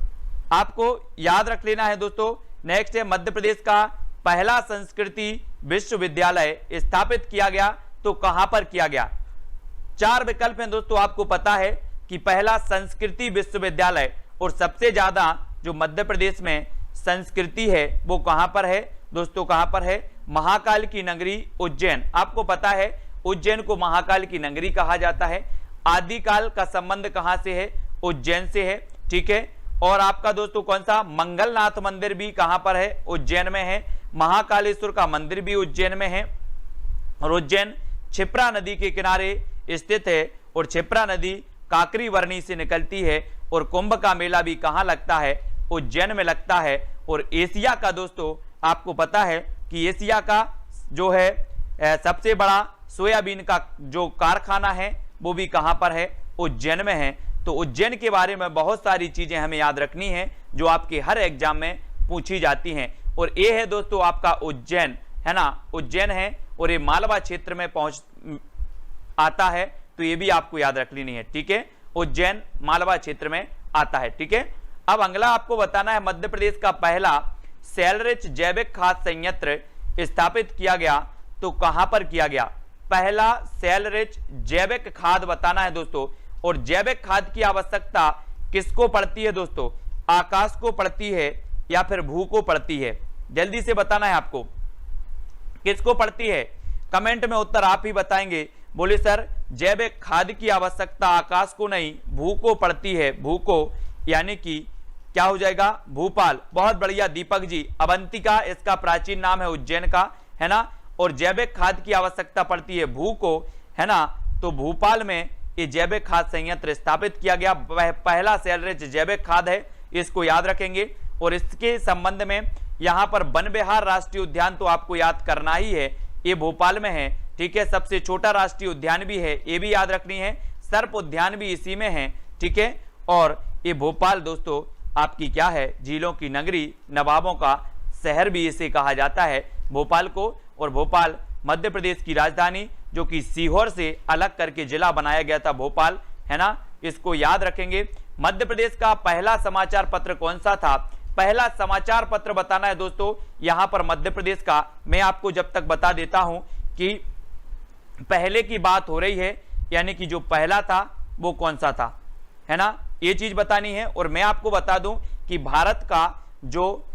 आपको याद रख लेना है दोस्तों। नेक्स्ट है मध्य प्रदेश का पहला संस्कृति विश्वविद्यालय स्थापित किया गया तो कहां पर किया गया। 4 विकल्प हैं दोस्तों, आपको पता है कि पहला संस्कृति विश्वविद्यालय, और सबसे ज्यादा जो मध्य प्रदेश में संस्कृति है वो कहां पर है दोस्तों, कहां पर है, महाकाल की नगरी उज्जैन। आपको पता है उज्जैन को महाकाल की नगरी कहा जाता है। आदिकाल का संबंध कहां से है, उज्जैन से है, ठीक है। और आपका दोस्तों कौन सा, मंगलनाथ मंदिर भी कहां पर है, उज्जैन में है। महाकालेश्वर का मंदिर भी उज्जैन में है। और उज्जैन क्षिप्रा नदी के किनारे स्थित है, और क्षिप्रा नदी काकरी वर्णी से निकलती है। और कुंभ का मेला भी कहां लगता है, उज्जैन में लगता है। और एशिया का दोस्तों आपको पता है कि एशिया का जो है सबसे बड़ा सोयाबीन का जो कारखाना है वो भी कहां पर है, उज्जैन में है। तो उज्जैन के बारे में बहुत सारी चीजें हमें याद रखनी है जो आपके हर एग्जाम में पूछी जाती हैं। और ये है दोस्तों आपका उज्जैन, है ना, उज्जैन है और ये मालवा क्षेत्र में पहुंच आता है, तो ये भी आपको याद रख लेनी है, ठीक है। उज्जैन मालवा क्षेत्र में आता है, ठीक है। अब अगला आपको बताना है मध्य प्रदेश का पहला सेलरिच जैविक खाद संयंत्र स्थापित किया गया तो कहां पर किया गया। पहला सेलरिच जैविक खाद बताना है दोस्तों। और जैविक खाद की आवश्यकता किसको पड़ती है दोस्तों, आकाश को पड़ती है या फिर भू को पड़ती है, जल्दी से बताना है आपको किसको पड़ती है। कमेंट में उत्तर आप ही बताएंगे। बोले सर जैविक खाद की आवश्यकता आकाश को नहीं भू को पड़ती है, भू को, यानी कि क्या हो जाएगा, भोपाल। बहुत बढ़िया दीपक जी। अवंतिका इसका प्राचीन नाम है उज्जैन का, है ना। और जैविक खाद की आवश्यकता पड़ती है भू को, है ना। तो भोपाल में ये जैविक खाद संयंत्र स्थापित किया गया, पहला सेलरिच जैविक खाद है, इसको याद रखेंगे। और इसके संबंध में यहां पर वन विहार राष्ट्रीय उद्यान तो आपको याद करना ही है, ये भोपाल में है, ठीक है। सबसे छोटा राष्ट्रीय उद्यान भी है, ये भी याद रखनी है। सर्प उद्यान भी इसी में है, ठीक है। और ये भोपाल दोस्तों आपकी क्या है, झीलों की नगरी, नवाबों का शहर भी इसे कहा जाता है भोपाल को। और भोपाल मध्य प्रदेश की राजधानी जो कि सीहोर से अलग करके जिला बनाया गया था भोपाल, है ना, इसको याद रखेंगे। मध्य प्रदेश का पहला समाचार पत्र कौन सा था, पहला समाचार पत्र बताना है दोस्तों यहां पर मध्य प्रदेश का। मैं आपको जब तक बता देता हूं कि पहले की बात हो रही है, यानी कि जो पहला था वो कौन सा था, है ना, ये चीज बतानी है। और मैं आपको बता दूं कि भारत का जो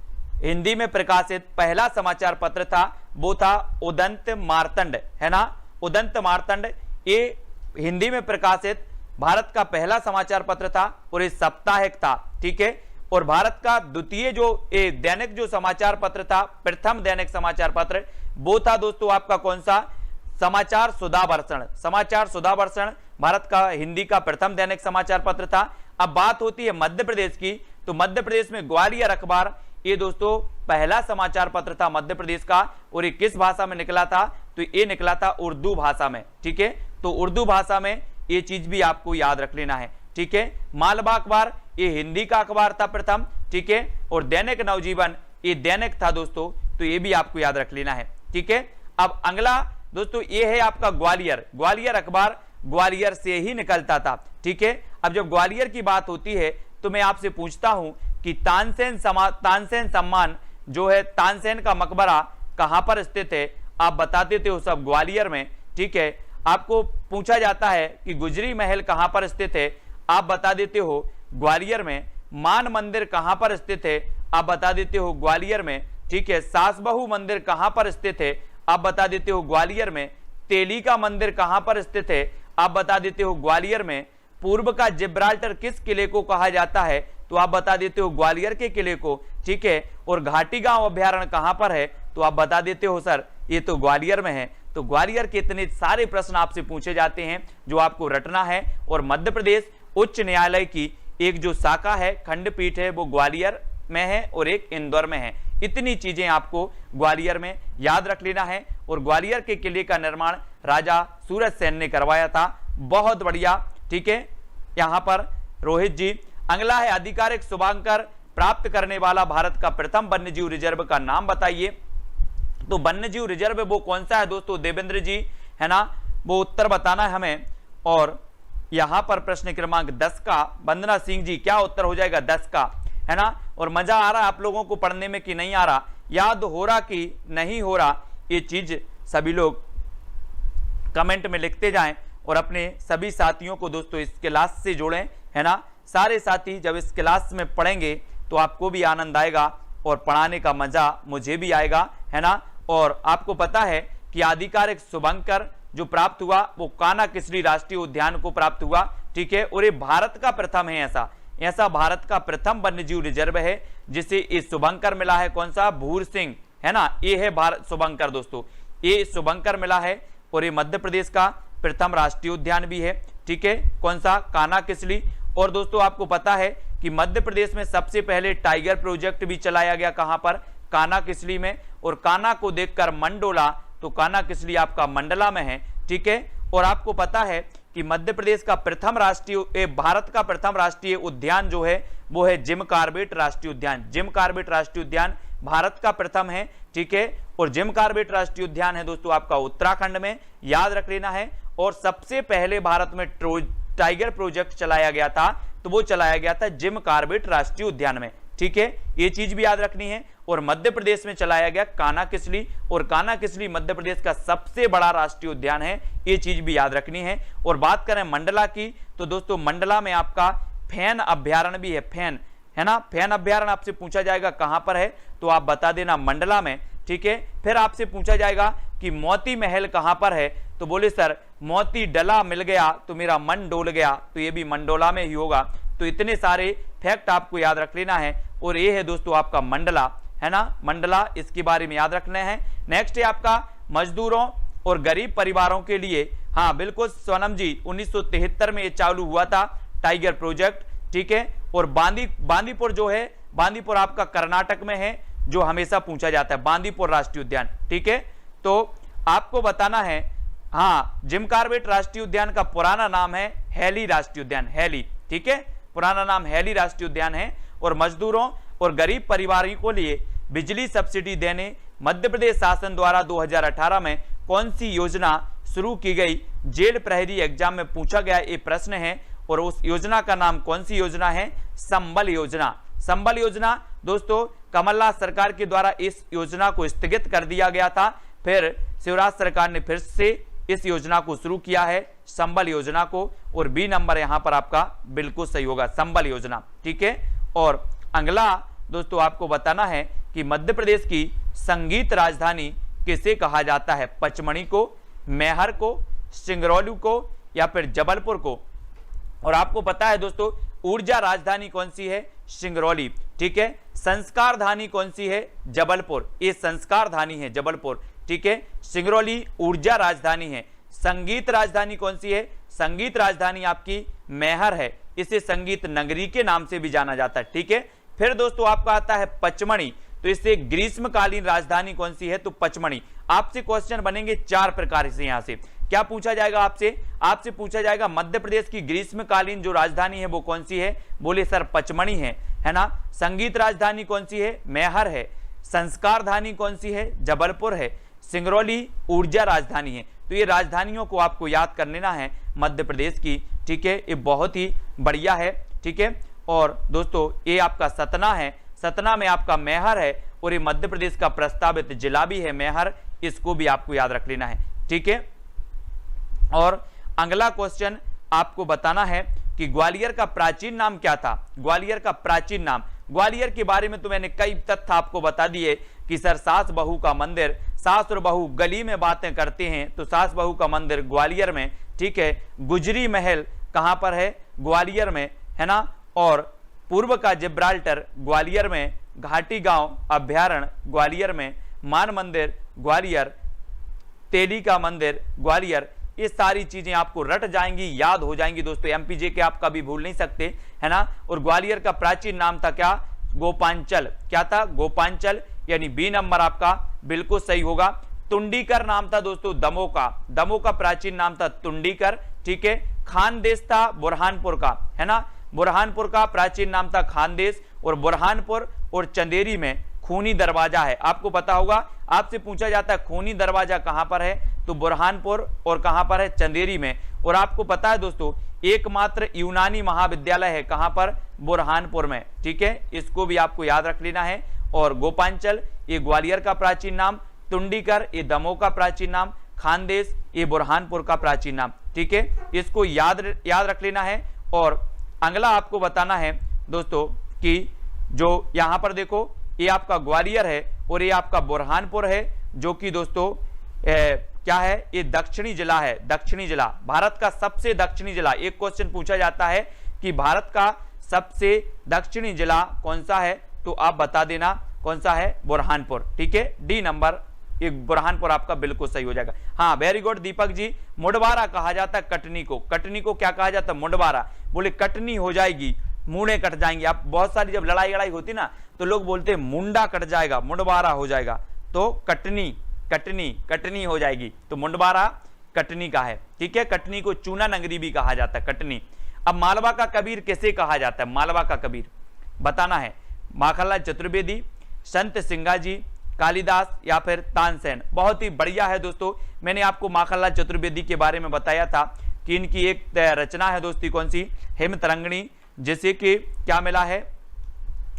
हिंदी में प्रकाशित पहला समाचार पत्र था वो था उदंत मार्तंड, है ना, उदंत मार्तंड। ये हिंदी में प्रकाशित भारत का पहला समाचार पत्र था और ये साप्ताहिक था, ठीक है। और भारत का द्वितीय जो दैनिक जो समाचार पत्र था, प्रथम दैनिक समाचार पत्र, वो था दोस्तों आपका कौन सा, समाचार सुधावर्षण। समाचार सुधावर्षण भारत का हिंदी का प्रथम दैनिक समाचार पत्र था। अब बात होती है मध्य प्रदेश की, तो मध्य प्रदेश में ग्वालियर अखबार ये दोस्तों पहला समाचार पत्र था मध्य प्रदेश का। और ये किस भाषा में निकला था, तो ये निकला था उर्दू भाषा में, ठीक है। तो उर्दू भाषा में ये चीज भी आपको याद रख लेना है, ठीक है। मालवा अखबार ये हिंदी का अखबार था प्रथम, ठीक है। और दैनिक नवजीवन ये दैनिक था दोस्तों, तो ये भी आपको याद रख लेना है, ठीक है। अब अगला दोस्तों ये है आपका ग्वालियर। ग्वालियर अखबार ग्वालियर से ही निकलता था, ठीक है। अब जब ग्वालियर की बात होती है तो मैं आपसे पूछता हूं कि तानसेन सम्मान जो है, तानसेन का मकबरा कहां पर स्थित है, आप बता देते हो सब ग्वालियर में, ठीक है। आपको पूछा जाता है कि गुजरी महल कहां पर स्थित है, आप बता देते हो ग्वालियर में। मान मंदिर कहां पर स्थित है, आप बता देते हो ग्वालियर में, ठीक है। सासबहू मंदिर कहां पर स्थित है, आप बता देते हो ग्वालियर में। तेली का मंदिर कहां पर स्थित है, आप बता देते हो ग्वालियर में। पूर्व का जिब्राल्टर किस किले को कहा जाता है, तो आप बता देते हो ग्वालियर के किले को, ठीक है। और घाटी गांव अभ्यारण्य कहां पर है, तो आप बता देते हो सर ये तो ग्वालियर में है। तो ग्वालियर के इतने सारे प्रश्न आपसे पूछे जाते हैं जो आपको रटना है। और मध्य प्रदेश उच्च न्यायालय की एक जो शाखा है, खंडपीठ है, वो ग्वालियर में है और एक इंदौर में है। इतनी चीजें आपको ग्वालियर में याद रख लेना है। और ग्वालियर के किले का निर्माण राजा सूरज सेन ने करवाया था, बहुत बढ़िया, ठीक है। यहां पर रोहित जी। अगला है आधिकारिक शुभांकर प्राप्त करने वाला भारत का प्रथम वन्यजीव रिजर्व का नाम बताइए। तो वन्यजीव रिजर्व वो कौन सा है दोस्तों, देवेंद्र जी, है ना, वो उत्तर बताना है हमें। और यहां पर प्रश्न क्रमांक 10 का वंदना सिंह जी, क्या उत्तर हो जाएगा 10 का, है ना। और मजा आ रहा है आप लोगों को पढ़ने में कि नहीं आ रहा, याद हो रहा कि नहीं हो रहा, ये चीज सभी लोग कमेंट में लिखते जाएं। और अपने सभी साथियों को दोस्तों इस क्लास से जोड़ें, है ना। सारे साथी जब इस क्लास में पढ़ेंगे तो आपको भी आनंद आएगा और पढ़ाने का मजा मुझे भी आएगा, है ना। और आपको पता है कि आधिकारिक शुभंकर जो प्राप्त हुआ वो कान्हा किसली राष्ट्रीय उद्यान को प्राप्त हुआ, ठीक है। और ये भारत का प्रथम है, ऐसा भारत का प्रथम वन्यजीव रिजर्व है जिसे इस शुभंकर मिला है, कौन सा, भूर सिंह, है ना। ये है भारत शुभंकर दोस्तों, ये शुभंकर मिला है। और ये मध्य प्रदेश का प्रथम राष्ट्रीय उद्यान भी है, ठीक है। कौन सा, कान्हा किसली। और दोस्तों आपको पता है कि मध्य प्रदेश में सबसे पहले टाइगर प्रोजेक्ट भी चलाया गया, कहां पर, कानाकिसली में, और काना को देखकर मन डोला, तो कानाकिसली आपका मंडला में है, ठीक है। और आपको पता है कि मध्य प्रदेश का प्रथम राष्ट्रीय, भारत का प्रथम राष्ट्रीय उद्यान जो है वो है जिम कॉर्बेट राष्ट्रीय उद्यान। जिम कॉर्बेट राष्ट्रीय उद्यान भारत का प्रथम है, ठीक है। और जिम कॉर्बेट राष्ट्रीय उद्यान है दोस्तों आपका उत्तराखंड में, याद रख लेना है। और सबसे पहले भारत में टाइगर प्रोजेक्ट चलाया गया था, तो वो चलाया गया था जिम कॉर्बेट राष्ट्रीय उद्यान में, ठीक है, ये चीज भी याद रखनी है। और मध्य प्रदेश में चलाया गया कानाकिसली, और कानाकिसली मध्य प्रदेश का सबसे बड़ा राष्ट्रीय उद्यान है, ये चीज भी याद रखनी है। और बात करें मंडला की, तो दोस्तों मंडला में आपका फैन अभ्यारण्य भी है, फैन, है ना, फैन अभ्यारण्य आपसे पूछा जाएगा कहां पर है, तो आप बता देना मंडला में, ठीक है। फिर आपसे पूछा जाएगा कि मोती महल कहां पर है, तो बोले सर मोती डला मिल गया तो मेरा मन डोल गया, तो ये भी मंडोला में ही होगा। तो इतने सारे फैक्ट आपको याद रख लेना है। और ये है दोस्तों आपका मंडला, है ना, मंडला, इसके बारे में याद रखना है। नेक्स्ट है आपका मजदूरों और गरीब परिवारों के लिए, हाँ बिल्कुल सोनम जी, 1973 में ये चालू हुआ था टाइगर प्रोजेक्ट, ठीक है। और बांदीपुर जो है, बांदीपुर आपका कर्नाटक में है, जो हमेशा पूछा जाता है, बांदीपुर राष्ट्रीय उद्यान, ठीक है। तो आपको बताना है, हाँ, जिम कॉर्बेट राष्ट्रीय उद्यान का पुराना नाम है हैली राष्ट्रीय उद्यान, हैली, ठीक है, पुराना नाम हैली राष्ट्रीय उद्यान है। और मजदूरों और गरीब परिवारों को लिए बिजली सब्सिडी देने मध्य प्रदेश शासन द्वारा 2018 में कौन सी योजना शुरू की गई, जेल प्रहरी एग्जाम में पूछा गया ये प्रश्न है। और उस योजना का नाम कौन सी योजना है, संबल योजना। संबल योजना दोस्तों कमलनाथ सरकार के द्वारा इस योजना को स्थगित कर दिया गया था, फिर शिवराज सरकार ने फिर से इस योजना को शुरू किया है, संबल योजना को। और बी नंबर यहां पर आपका बिल्कुल सही होगा, संबल योजना, ठीक है। और अगला दोस्तों आपको बताना है कि मध्य प्रदेश की संगीत राजधानी किसे कहा जाता है, पचमढ़ी को, मैहर को, सिंगरौली को, या फिर जबलपुर को। और आपको पता है दोस्तों ऊर्जा राजधानी कौन सी है, सिंगरौली, ठीक है। संस्कार धानी कौन सी है, जबलपुर, ये संस्कार धानी है जबलपुर, ठीक है। सिंगरौली ऊर्जा राजधानी है। संगीत राजधानी कौन सी है, संगीत राजधानी आपकी मैहर है, इसे संगीत नगरी के नाम से भी जाना जाता है, ठीक है। फिर दोस्तों आपका आता है पचमढ़ी, तो इससे ग्रीष्मकालीन राजधानी कौन सी है, तो पचमढ़ी। आपसे क्वेश्चन बनेंगे 4 प्रकार से, यहां से क्या पूछा जाएगा आपसे पूछा जाएगा मध्य प्रदेश की ग्रीष्मकालीन जो राजधानी है वो कौन सी है, बोले सर पचमढ़ी है ना। संगीत राजधानी कौन सी है, मैहर है। संस्कार धानी कौन सी है, जबलपुर है। सिंगरौली ऊर्जा राजधानी है। तो ये राजधानियों को आपको याद कर लेना है मध्य प्रदेश की, ठीक है, ये बहुत ही बढ़िया है, ठीक है। और दोस्तों ये आपका सतना है, सतना में आपका मैहर है, और ये मध्य प्रदेश का प्रस्तावित जिला भी है मैहर, इसको भी आपको याद रख लेना है, ठीक है। और अगला क्वेश्चन आपको बताना है कि ग्वालियर का प्राचीन नाम क्या था, ग्वालियर का प्राचीन नाम। ग्वालियर के बारे में तो मैंने कई तथ्य आपको बता दिए कि सर सास बहू का मंदिर, सास और बहू गली में बातें करते हैं, तो सास बहू का मंदिर ग्वालियर में, ठीक है। गुजरी महल कहां पर है, ग्वालियर में, है ना। और पूर्व का जिब्राल्टर ग्वालियर में, घाटी गांव अभ्यारण्य ग्वालियर में, मान मंदिर ग्वालियर, तेली का मंदिर ग्वालियर। ये सारी चीजें आपको रट जाएंगी, याद हो जाएंगी दोस्तों, एमपीजे के आप कभी भूल नहीं सकते, है ना। और ग्वालियर का प्राचीन नाम था क्या, गोपांचल, क्या था, गोपांचल, यानी बी नंबर आपका बिल्कुल सही होगा। तुंडीकर नाम था दोस्तों दमोह का, दमोह का प्राचीन नाम था तुंडीकर, ठीक है। खानदेश था बुरहानपुर का, है ना, बुरहानपुर का प्राचीन नाम था खानदेश। और बुरहानपुर और चंदेरी में खूनी दरवाजा है, आपको पता होगा, आपसे पूछा जाता है खूनी दरवाजा कहां पर है, तो बुरहानपुर, और कहां पर है, चंदेरी में। और आपको पता है दोस्तों एकमात्र यूनानी महाविद्यालय है कहां पर, बुरहानपुर में, ठीक है, इसको भी आपको याद रख लेना है। और गोपांचल ये ग्वालियर का प्राचीन नाम, तुंडीकर ये दमोह का प्राचीन नाम, खानदेश ये बुरहानपुर का प्राचीन नाम, ठीक है, इसको याद रख लेना है। और अगला आपको बताना है दोस्तों कि जो यहां पर देखो ये आपका ग्वालियर है और ये आपका बुरहानपुर है, जो कि दोस्तों क्या है, ये दक्षिणी जिला है, दक्षिणी जिला, भारत का सबसे दक्षिणी जिला। एक क्वेश्चन पूछा जाता है कि भारत का सबसे दक्षिणी जिला कौन सा है, तो आप बता देना कौन सा है, बुरहानपुर, ठीक है, डी नंबर, ये बुरहानपुर आपका बिल्कुल सही हो जाएगा। हाँ वेरी गुड दीपक जी, मुंडवारा कहा जाता है कटनी को, कटनी को क्या कहा जाता है, मुंडवारा। बोले कटनी हो जाएगी, मुंडे कट जाएंगे। आप बहुत सारी जब लड़ाई लड़ाई होती ना तो लोग बोलते हैं मुंडा कट जाएगा, मुंडवारा हो जाएगा, तो कटनी कटनी कटनी हो जाएगी, तो मुंडवारा कटनी का है। ठीक है, कटनी को चूना नगरी भी कहा जाता है, कटनी। अब मालवा का कबीर किसे कहा जाता है? मालवा का कबीर बताना है। माखनलाल चतुर्वेदी, संत सिंगाजी, कालिदास या फिर तानसेन। बहुत ही बढ़िया है दोस्तों। मैंने आपको माखनलाल चतुर्वेदी के बारे में बताया था कि इनकी एक रचना है दोस्ती, कौन सी? हेमतरंगिणी, जिसे कि क्या मिला है?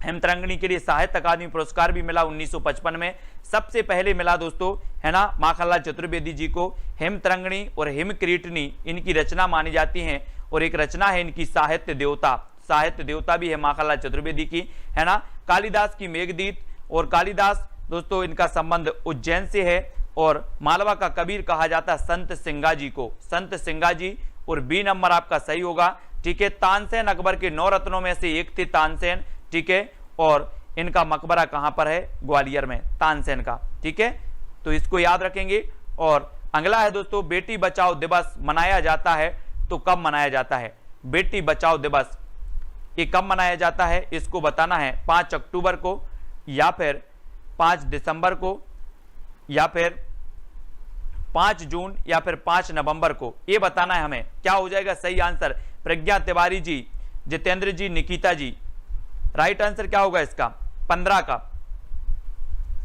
हेमतरंगिणी के लिए साहित्य अकादमी पुरस्कार भी मिला 1955 में। सबसे पहले मिला दोस्तों, है ना, माखनलाल चतुर्वेदी जी को। हेमतरंगिणी और हेमकीर्तनी इनकी रचना मानी जाती हैं, और एक रचना है इनकी साहित्य देवता। साहित्य देवता भी है माखनलाल चतुर्वेदी की, है ना। कालिदास की मेघदूत, और कालिदास दोस्तों इनका संबंध उज्जैन से है, और मालवा का कबीर कहा जाता है संत सिंगाजी को, संत सिंगाजी। और बी नंबर आपका सही होगा। ठीक है, तानसेन अकबर के 9 रत्नों में से एक थे तानसेन। ठीक है, और इनका मकबरा कहां पर है? ग्वालियर में, तानसेन का। ठीक है, तो इसको याद रखेंगे। और अगला है दोस्तों, बेटी बचाओ दिवस मनाया जाता है तो कब मनाया जाता है? बेटी बचाओ दिवस ये कब मनाया जाता है? इसको बताना है। 5 अक्टूबर को, या फिर 5 दिसंबर को, या फिर 5 जून, या फिर 5 नवंबर को, ये बताना है हमें। क्या हो जाएगा सही आंसर? प्रज्ञा तिवारी जी, जितेंद्र जी, निकिता जी। राइट आंसर क्या होगा इसका? 15 का।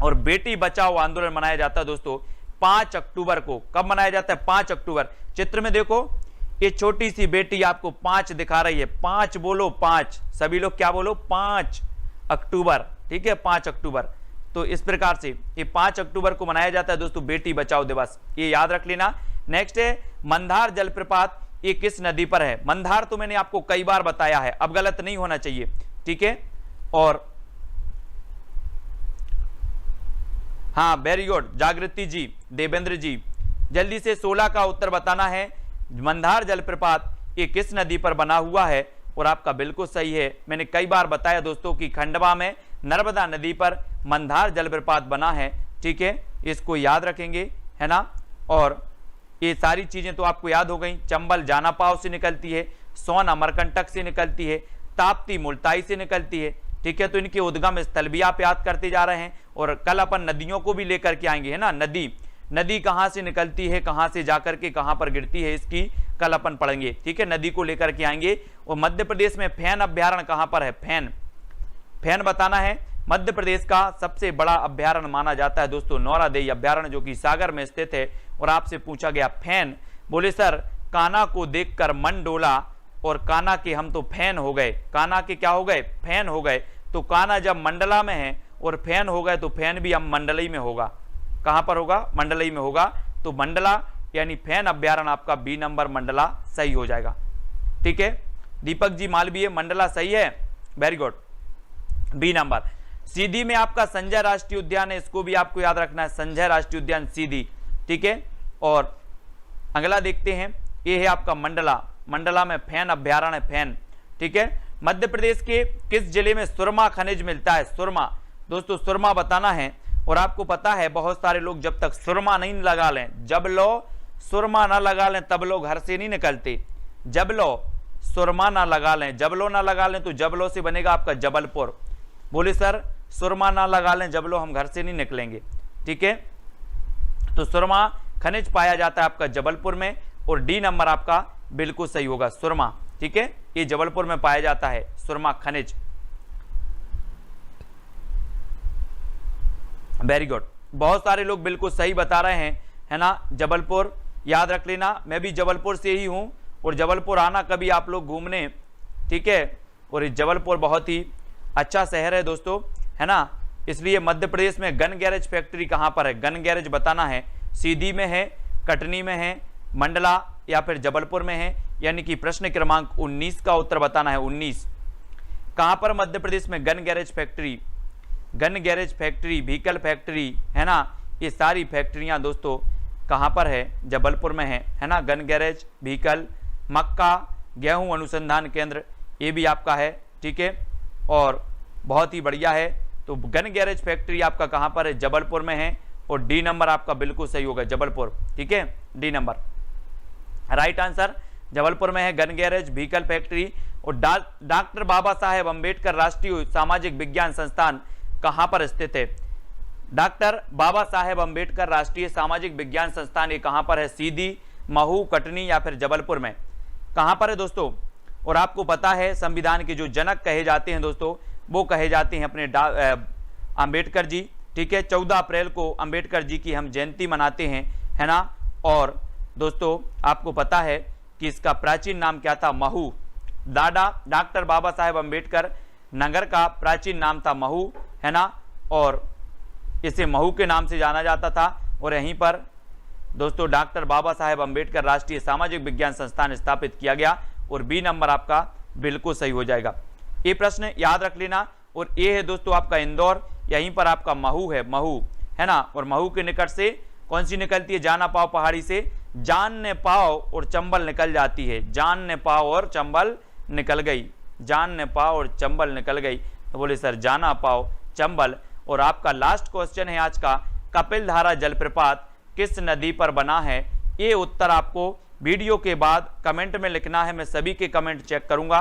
और बेटी बचाओ आंदोलन मनाया जाता है दोस्तों 5 अक्टूबर को। कब मनाया जाता है? 5 अक्टूबर। चित्र में देखो, ये छोटी सी बेटी आपको 5 दिखा रही है। 5 बोलो, 5। सभी लोग क्या बोलो? 5 अक्टूबर। ठीक है, 5 अक्टूबर। तो इस प्रकार से ये 5 अक्टूबर को मनाया जाता है दोस्तों बेटी बचाओ दिवस, ये याद रख लेना। नेक्स्ट है मंदार जलप्रपात, ये किस नदी पर है? मंदार तो मैंने आपको कई बार बताया है, अब गलत नहीं होना चाहिए। ठीक है, और हाँ, वेरी गुड जागृति जी, देवेंद्र जी, जल्दी से 16 का उत्तर बताना है। मंदार जलप्रपात ये किस नदी पर बना हुआ है? और आपका बिल्कुल सही है। मैंने कई बार बताया दोस्तों कि खंडवा में नर्मदा नदी पर मंदार जलप्रपात बना है। ठीक है, इसको याद रखेंगे, है ना। और ये सारी चीजें तो आपको याद हो गई। चंबल जानापाव से निकलती है, सोन अमरकंटक से निकलती है, ताप्ती मुल्ताई से निकलती है। ठीक है, तो इनके उद्गम स्थल भी आप याद करते जा रहे हैं। और कल अपन नदियों को भी लेकर के आएंगे, है ना। नदी कहां से निकलती है, कहां से जाकर के कहां पर गिरती है, इसकी कल अपन पढ़ेंगे। ठीक है, नदी को लेकर के आएंगे। और मध्य प्रदेश में फैन अभ्यारण्य कहां पर है? फैन बताना है। मध्य प्रदेश का सबसे बड़ा अभ्यारण्य माना जाता है दोस्तों नौरादेई अभ्यारण्य, जो कि सागर में स्थित है। और आपसे पूछा गया फैन, बोले सर कान्हा को देखकर मन डोला और कान्हा के हम तो फैन हो गए। कान्हा के क्या हो गए? फैन हो गए। तो कान्हा जब मंडला में है और फैन हो गए, तो फैन भी हम मंडलई में होगा। कहां पर होगा? मंडलई में होगा। तो मंडला यानी फैन अभ्यारण्य आपका बी नंबर मंडला सही हो जाएगा। ठीक है, दीपक जी मालवीय, मंडला सही है, वेरी गुड, बी नंबर। सीधी में आपका संजय राष्ट्रीय उद्यान है, इसको भी आपको याद रखना है, संजय राष्ट्रीय उद्यान सीधी। ठीक है, और अगला देखते हैं, ये है आपका मंडला। मंडला में फैन अभ्यारण्य फैन। ठीक है, मध्य प्रदेश के किस जिले में सुरमा खनिज मिलता है? सुरमा दोस्तों, सुरमा बताना है। और आपको पता है बहुत सारे लोग जब तक सुरमा नहीं लगा लें, जब लो सुरमा ना लगा लें तब लोग घर से नहीं निकलते। जब लो सुरमा ना लगा लें, जबलो ना लगा लें, तो जबलो से बनेगा आपका जबलपुर। बोले सर सुरमा ना लगा लें जबलो, हम घर से नहीं निकलेंगे। ठीक है, तो सुरमा खनिज पाया जाता है आपका जबलपुर में। और डी नंबर आपका बिल्कुल सही होगा, सुरमा। ठीक है, ये जबलपुर में पाया जाता है सुरमा खनिज। वेरी गुड, बहुत सारे लोग बिल्कुल सही बता रहे हैं, है ना। जबलपुर याद रख लेना, मैं भी जबलपुर से ही हूं। और जबलपुर आना कभी आप लोग घूमने। ठीक है, और जबलपुर बहुत ही अच्छा शहर है दोस्तों, है ना। इसलिए मध्य प्रदेश में गन गैरेज फैक्ट्री कहां पर है? गन गैरेज बताना है। सीधी में है, कटनी में है, मंडला या फिर जबलपुर में है। यानी कि प्रश्न क्रमांक 19 का उत्तर बताना है। 19 कहां पर मध्य प्रदेश में gun garage factory? Gun garage factory, vehicle factory, है ना, ये सारी फैक्ट्रियां दोस्तों कहां पर है? जबलपुर में है ना। गन गैरेज, व्हीकल, मक्का, गेहूं अनुसंधान केंद्र, ये भी आपका है। ठीक है, और बहुत ही बढ़िया है। तो गन गैरेज फैक्ट्री आपका कहां पर है? जबलपुर में है। और डी नंबर आपका बिल्कुल सही होगा, जबलपुर। ठीक है, D number right answer, Jabalpur में है गन गैरेज, व्हीकल फैक्ट्री। और डॉक्टर बाबा साहेब अंबेडकर राष्ट्रीय सामाजिक विज्ञान संस्थान कहां पर स्थित है? डॉक्टर बाबा साहेब अंबेडकर राष्ट्रीय सामाजिक विज्ञान संस्थान ये कहां पर है? सीधी, महू, कटनी या फिर जबलपुर में? कहां पर है दोस्तों? और आपको पता है संविधान के जो जनक कहे जाते हैं दोस्तों, वो कहे जाते हैं अपने अंबेडकर जी। ठीक है, 14 अप्रैल को अंबेडकर जी की हम जयंती मनाते हैं, है ना। और दोस्तों आपको पता है कि इसका प्राचीन नाम क्या था? महू। डॉक्टर बाबा साहेब अंबेडकर नगर का प्राचीन नाम था महू, है ना, और इसे महू के नाम से जाना जाता था। और यहीं पर दोस्तों डॉक्टर बाबा साहेब अंबेडकर राष्ट्रीय सामाजिक विज्ञान संस्थान स्थापित किया गया। और बी नंबर आपका बिल्कुल सही हो जाएगा। ये प्रश्न याद रख लेना। और ये है दोस्तों आपका इंदौर, यहीं पर आपका महू है, महू, है ना। और महू के निकट से कौन सी निकलती है? जाना पाव पहाड़ी से जान ने पाव और चंबल निकल जाती है। जान ने पाव और चंबल निकल गई, जान ने पाव और चंबल निकल गई। तो बोले सर जाना पाव चंबल। और आपका लास्ट क्वेश्चन है आज का, कपिल धारा जलप्रपात किस नदी पर बना है? ये उत्तर आपको वीडियो के बाद कमेंट में लिखना है, मैं सभी के कमेंट चेक करूंगा।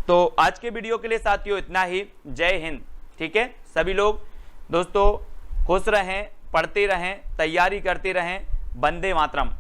तो आज के वीडियो के लिए साथियों इतना ही। जय हिंद। ठीक है, सभी लोग दोस्तों खुश रहें, पढ़ते रहें, तैयारी करते रहें। वंदे मातरम।